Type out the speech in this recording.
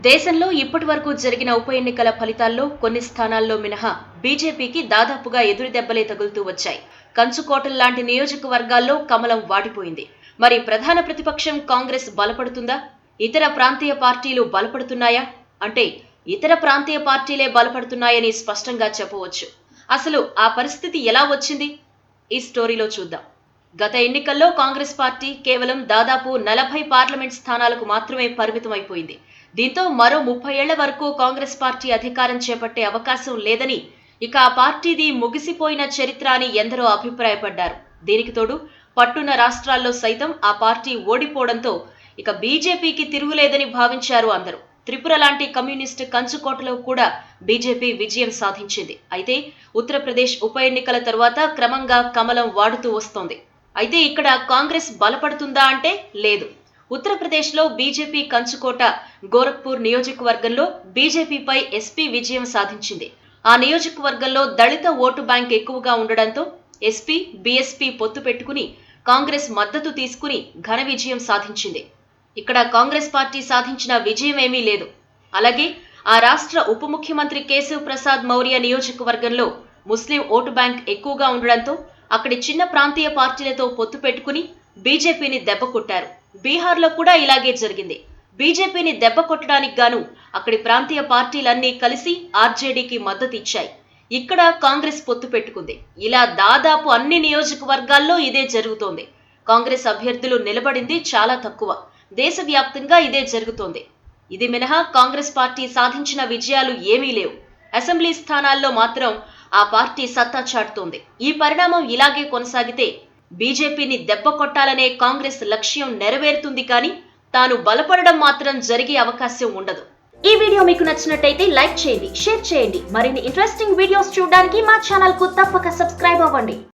దేశంలో ఇప్పటివరకు జరిగిన ఉప ఎన్నికల ఫలితాల్లో కొన్ని స్థానాల్లో మినహా బీజేపీకి దాదాపుగా ఎదురు దెబ్బలే తగులుతూ వచ్చాయి. కంచుకోటల్లాంటి నియోజకవర్గాల్లో కమలం వాడిపోయింది. మరి ప్రధాన ప్రతిపక్షం కాంగ్రెస్ బలపడుతుందా? ఇతర ప్రాంతీయ పార్టీలు బలపడుతున్నాయా? అంటే ఇతర ప్రాంతీయ పార్టీలే బలపడుతున్నాయని స్పష్టంగా చెప్పవచ్చు. అసలు ఆ పరిస్థితి ఎలా వచ్చింది? ఈ స్టోరీలో చూద్దాం. గత ఎన్నికల్లో కాంగ్రెస్ పార్టీ కేవలం దాదాపు 40 పార్లమెంట్ స్థానాలకు మాత్రమే పరిమితమైపోయింది. దీంతో మరో 30 ఏళ్ల వరకు కాంగ్రెస్ పార్టీ అధికారం చేపట్టే అవకాశం లేదని, ఇక ఆ పార్టీది ముగిసిపోయిన చరిత్ర అని ఎందరో అభిప్రాయపడ్డారు. దీనికి తోడు పట్టున్న రాష్ట్రాల్లో సైతం ఆ పార్టీ ఓడిపోవడంతో ఇక బీజేపీకి తిరుగులేదని భావించారు అందరూ. త్రిపుర లాంటి కమ్యూనిస్టు కంచుకోటలో కూడా బీజేపీ విజయం సాధించింది. అయితే ఉత్తరప్రదేశ్ ఉప ఎన్నికల తరువాత క్రమంగా కమలం వాడుతూ వస్తోంది. అయితే ఇక్కడ కాంగ్రెస్ బలపడుతుందా అంటే లేదు. ఉత్తరప్రదేశ్లో బీజేపీ కంచుకోట గోరఖ్పూర్ నియోజకవర్గంలో బీజేపీపై ఎస్పీ విజయం సాధించింది. ఆ నియోజకవర్గంలో దళిత ఓటు బ్యాంక్ ఎక్కువగా ఉండడంతో ఎస్పీ, బీఎస్పీ పొత్తు పెట్టుకుని కాంగ్రెస్ మద్దతు తీసుకుని ఘన విజయం సాధించింది. ఇక్కడ కాంగ్రెస్ పార్టీ సాధించిన విజయం ఏమీ లేదు. అలాగే ఆ రాష్ట్ర ఉప ముఖ్యమంత్రి కేశవ్ ప్రసాద్ మౌర్య నియోజకవర్గంలో ముస్లిం ఓటు బ్యాంక్ ఎక్కువగా ఉండడంతో అక్కడి చిన్న ప్రాంతీయ పార్టీలతో పొత్తు పెట్టుకుని బీజేపీని దెబ్బ కొట్టారు. బీహార్లో కూడా ఇలాగే జరిగింది. బీజేపీని దెబ్బ కొట్టడానికి గాను అక్కడి ప్రాంతీయ పార్టీలన్నీ కలిసి ఆర్జేడీకి మద్దతు ఇచ్చాయి. ఇక్కడ కాంగ్రెస్ పొత్తు పెట్టుకుంది. ఇలా దాదాపు అన్ని నియోజకవర్గాల్లో ఇదే జరుగుతోంది. కాంగ్రెస్ అభ్యర్థులు నిలబడింది చాలా తక్కువ. దేశవ్యాప్తంగా ఇదే జరుగుతోంది. ఇది మినహా కాంగ్రెస్ పార్టీ సాధించిన విజయాలు ఏమీ లేవు. అసెంబ్లీ స్థానాల్లో మాత్రం ఆ పార్టీ సత్తా చాటుతోంది. ఈ పరిణామం ఇలాగే కొనసాగితే బీజేపీని దెబ్బ కొట్టాలనే కాంగ్రెస్ లక్ష్యం నెరవేరుతుంది, కానీ తాను బలపడడం మాత్రం జరిగే అవకాశం ఉండదు. ఈ వీడియో మీకు నచ్చినట్టయితే లైక్ చేయండి, షేర్ చేయండి. మరిన్ని ఇంట్రెస్టింగ్ వీడియోస్ చూడడానికి మా ఛానల్ కు తప్పక సబ్స్క్రైబ్ అవ్వండి.